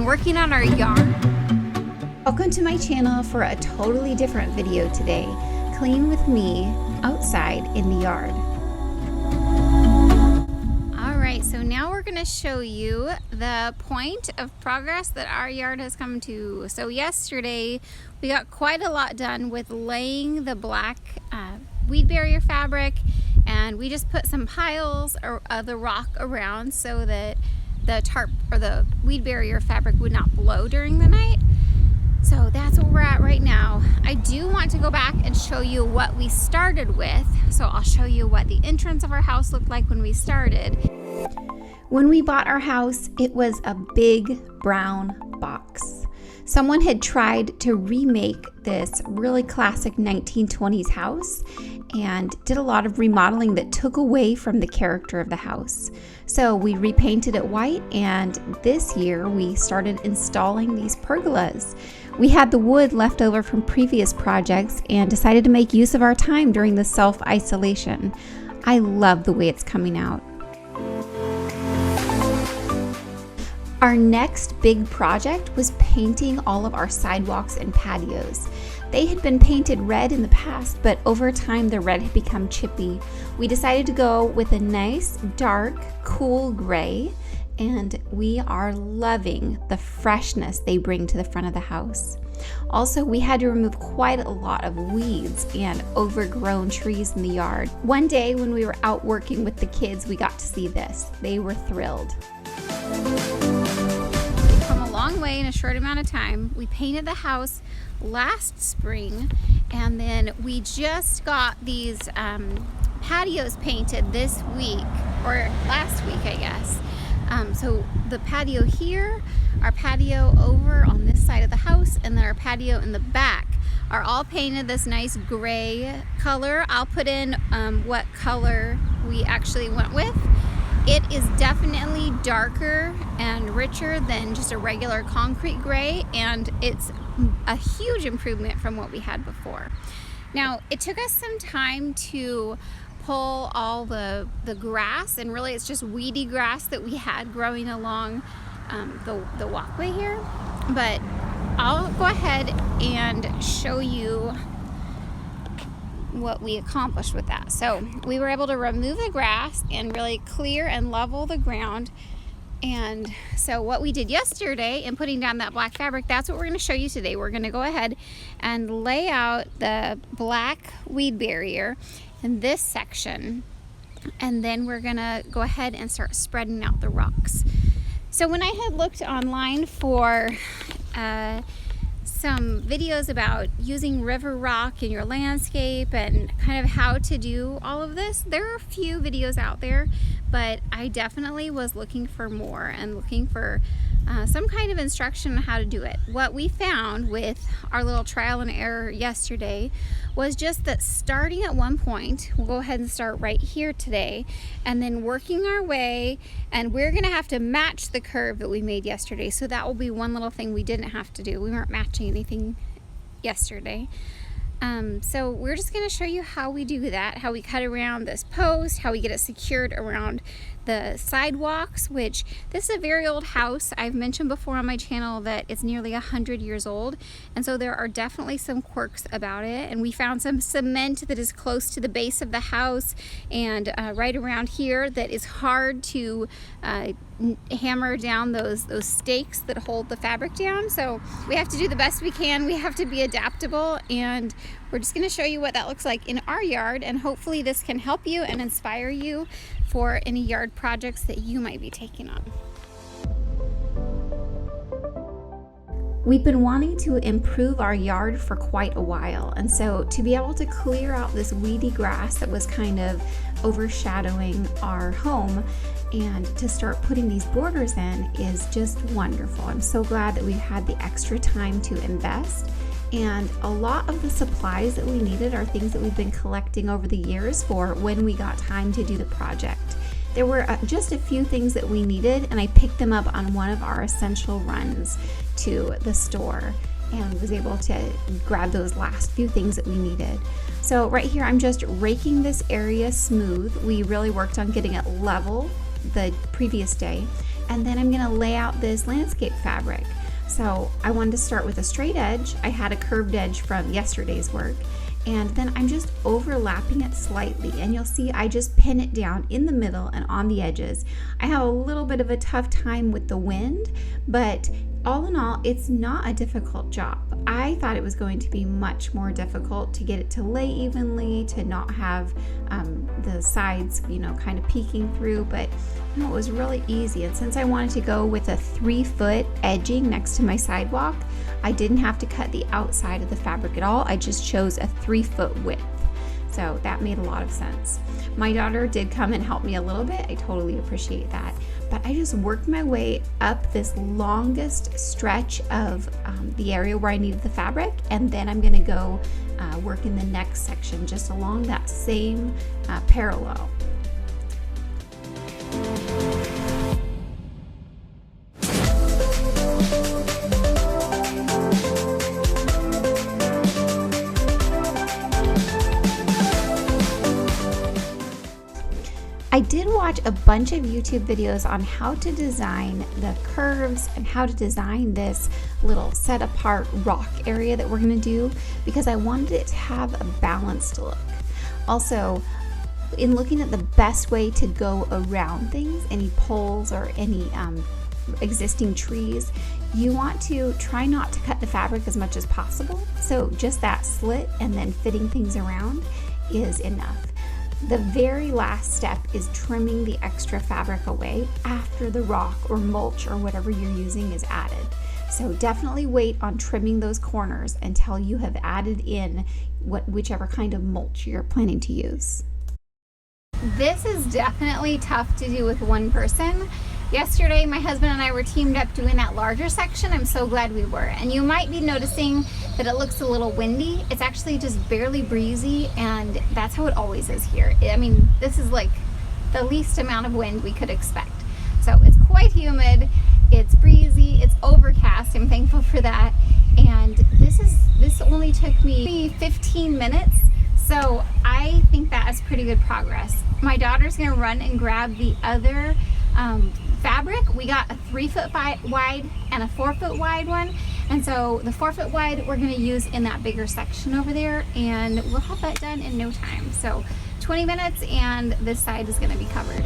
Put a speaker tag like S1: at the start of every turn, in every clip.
S1: working on our yard.
S2: Welcome to my channel for a totally different video today. Clean with me outside in the yard.
S1: Alright, so now we're going to show you the point of progress that our yard has come to. So yesterday we got quite a lot done with laying the black weed barrier fabric, and we just put some piles of the rock around so that the tarp or the weed barrier fabric would not blow during the night. So that's where we're at right now. I do want to go back and show you what we started with. So I'll show you what the entrance of our house looked like when we started.
S2: When we bought our house, it was a big brown box. Someone had tried to remake this really classic 1920s house and did a lot of remodeling that took away from the character of the house. So we repainted it white, and this year we started installing these pergolas. We had the wood left over from previous projects and decided to make use of our time during the self-isolation. I love the way it's coming out. Our next big project was painting all of our sidewalks and patios. They had been painted red in the past, but over time the red had become chippy. We decided to go with a nice, dark, cool gray, and we are loving the freshness they bring to the front of the house. Also, we had to remove quite a lot of weeds and overgrown trees in the yard. One day when we were out working with the kids, we got to see this. They were thrilled.
S1: We've come a long way in a short amount of time. We painted the house last spring, and then we just got these patios painted this week, or last week I guess. So the patio here, our patio over on this side of the house, and then our patio in the back are all painted this nice gray color. I'll put in what color we actually went with. It is definitely darker and richer than just a regular concrete gray, and it's a huge improvement from what we had before. Now, it took us some time to pull all the grass, and really it's just weedy grass that we had growing along the walkway here, but I'll go ahead and show you what we accomplished with that. So we were able to remove the grass and really clear and level the ground. And so what we did yesterday in putting down that black fabric, that's what we're going to show you today. We're going to go ahead and lay out the black weed barrier in this section, and then we're going to go ahead and start spreading out the rocks. So when I had looked online for some videos about using river rock in your landscape and kind of how to do all of this, there are a few videos out there, but I definitely was looking for more and looking for some kind of instruction on how to do it. What we found with our little trial and error yesterday was just that starting at one point, we'll go ahead and start right here today, and then working our way, and we're gonna have to match the curve that we made yesterday. So that will be one little thing we didn't have to do. We weren't matching anything yesterday. So we're just going to show you how we do that, how we cut around this post, how we get it secured around the sidewalks, which this is a very old house. I've mentioned before on my channel that it's nearly 100 years old, and so there are definitely some quirks about it. And we found some cement that is close to the base of the house and right around here that is hard to hammer down those stakes that hold the fabric down. So we have to do the best we can. We have to be adaptable, and we're just going to show you what that looks like in our yard, and hopefully this can help you and inspire you for any yard projects that you might be taking on.
S2: We've been wanting to improve our yard for quite a while, and so to be able to clear out this weedy grass that was kind of overshadowing our home and to start putting these borders in is just wonderful. I'm so glad that we've had the extra time to invest, and a lot of the supplies that we needed are things that we've been collecting over the years for when we got time to do the project. There were just a few things that we needed, and I picked them up on one of our essential runs to the store and was able to grab those last few things that we needed. So right here, I'm just raking this area smooth. We really worked on getting it level the previous day. and then I'm gonna lay out this landscape fabric. So I wanted to start with a straight edge. I had a curved edge from yesterday's work, and then I'm just overlapping it slightly, and you'll see I just pin it down in the middle and on the edges. I have a little bit of a tough time with the wind, but all in all, it's not a difficult job. I thought it was going to be much more difficult to get it to lay evenly, to not have the sides, kind of peeking through, but it was really easy. And since I wanted to go with a 3-foot edging next to my sidewalk, I didn't have to cut the outside of the fabric at all. I just chose a 3-foot width. So that made a lot of sense. My daughter did come and help me a little bit. I totally appreciate that. But I just worked my way up this longest stretch of the area where I needed the fabric, and then I'm gonna go work in the next section just along that same parallel. I did watch a bunch of YouTube videos on how to design the curves and how to design this little set apart rock area that we're going to do, because I wanted it to have a balanced look. Also, in looking at the best way to go around things, any poles or any existing trees, you want to try not to cut the fabric as much as possible. So just that slit and then fitting things around is enough. The very last step is trimming the extra fabric away after the rock or mulch or whatever you're using is added. So definitely wait on trimming those corners until you have added in whichever kind of mulch you're planning to use.
S1: This is definitely tough to do with one person. Yesterday, my husband and I were teamed up doing that larger section. I'm so glad we were. And you might be noticing that it looks a little windy. It's actually just barely breezy, and that's how it always is here. I mean, this is like the least amount of wind we could expect. So it's quite humid, it's breezy, it's overcast. I'm thankful for that. And this only took me 15 minutes. So I think that is pretty good progress. My daughter's gonna run and grab the other fabric. We got a 3-foot wide and a 4-foot wide one, and so the 4-foot wide we're going to use in that bigger section over there, and we'll have that done in no time. So 20 minutes and this side is going to be covered.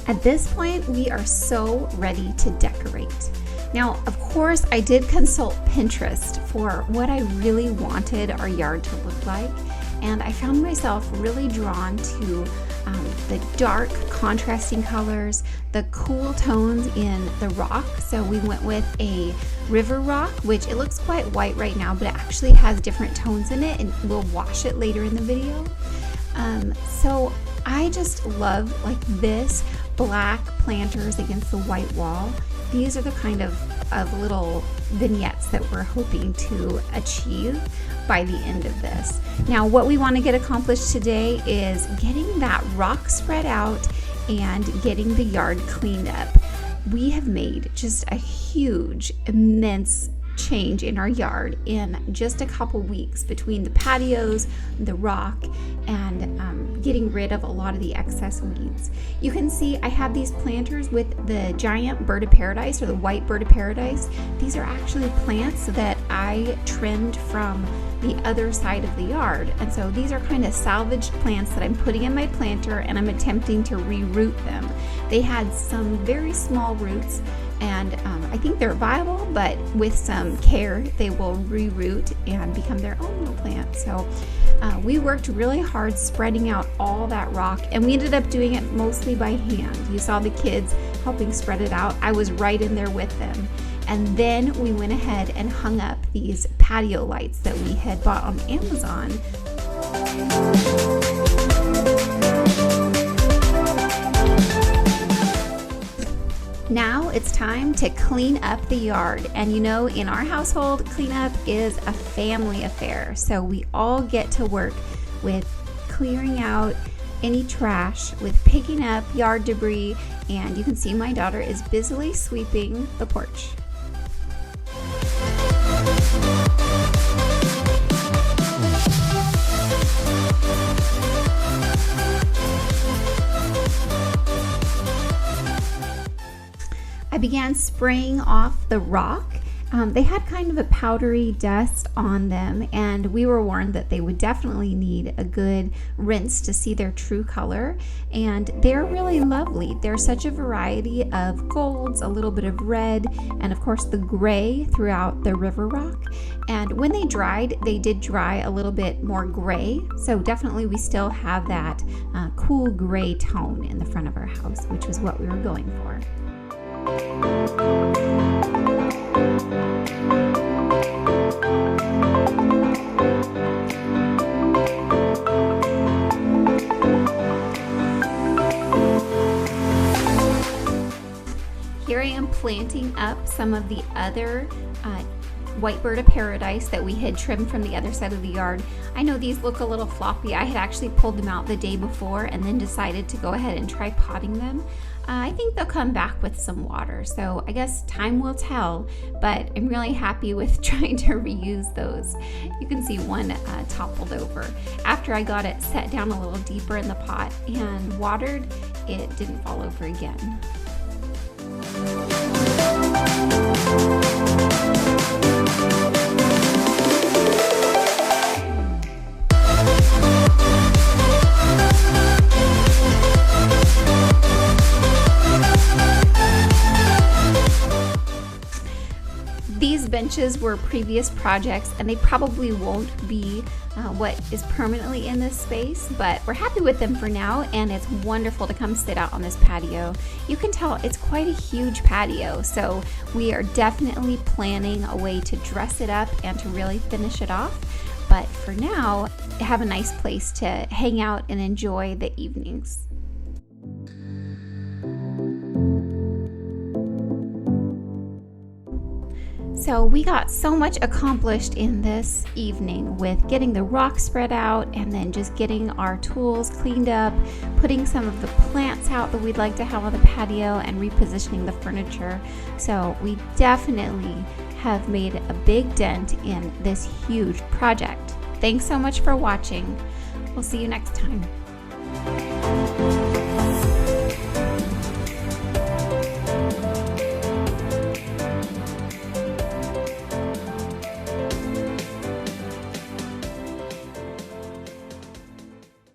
S2: At this point, we are so ready to decorate. Now, of course, I did consult Pinterest for what I really wanted our yard to look like, and I found myself really drawn to the dark contrasting colors, the cool tones in the rock. So we went with a river rock, which it looks quite white right now, but it actually has different tones in it, and we'll wash it later in the video. So I just love like this black planters against the white wall. These are the kind of little vignettes that we're hoping to achieve by the end of this. Now, what we want to get accomplished today is getting that rock spread out and getting the yard cleaned up. We have made just a huge, immense change in our yard in just a couple weeks between the patios, the rock, and getting rid of a lot of the excess weeds. You can see I have these planters with the giant bird of paradise or the white bird of paradise. These are actually plants that I trimmed from the other side of the yard, and so these are kind of salvaged plants that I'm putting in my planter, and I'm attempting to reroot them. They had some very small roots, and I think they're viable, but with some care they will reroot and become their own little plant. So we worked really hard spreading out all that rock, and we ended up doing it mostly by hand. You saw the kids helping spread it out. I was right in there with them. And then we went ahead and hung up these patio lights that we had bought on Amazon. Now it's time to clean up the yard. And you know, in our household, cleanup is a family affair. So we all get to work with clearing out any trash, with picking up yard debris, and you can see my daughter is busily sweeping the porch. I began spraying off the rock. They had kind of a powdery dust on them, and we were warned that they would definitely need a good rinse to see their true color. And they're really lovely. There's such a variety of golds, a little bit of red, and of course the gray throughout the river rock. And when they dried, they did dry a little bit more gray. So definitely we still have that cool gray tone in the front of our house, which was what we were going for. Here I am planting up some of the other white bird of paradise that we had trimmed from the other side of the yard. I know these look a little floppy. I had actually pulled them out the day before and then decided to go ahead and try potting them. I think they'll come back with some water, so I guess time will tell, but I'm really happy with trying to reuse those. You can see one toppled over. After I got it set down a little deeper in the pot and watered, it didn't fall over again. These benches were previous projects, and they probably won't be what is permanently in this space, but we're happy with them for now, and it's wonderful to come sit out on this patio. You can tell it's quite a huge patio, so we are definitely planning a way to dress it up and to really finish it off. But for now, have a nice place to hang out and enjoy the evenings. So we got so much accomplished in this evening with getting the rock spread out and then just getting our tools cleaned up, putting some of the plants out that we'd like to have on the patio, and repositioning the furniture. So we definitely have made a big dent in this huge project. Thanks so much for watching. We'll see you next time.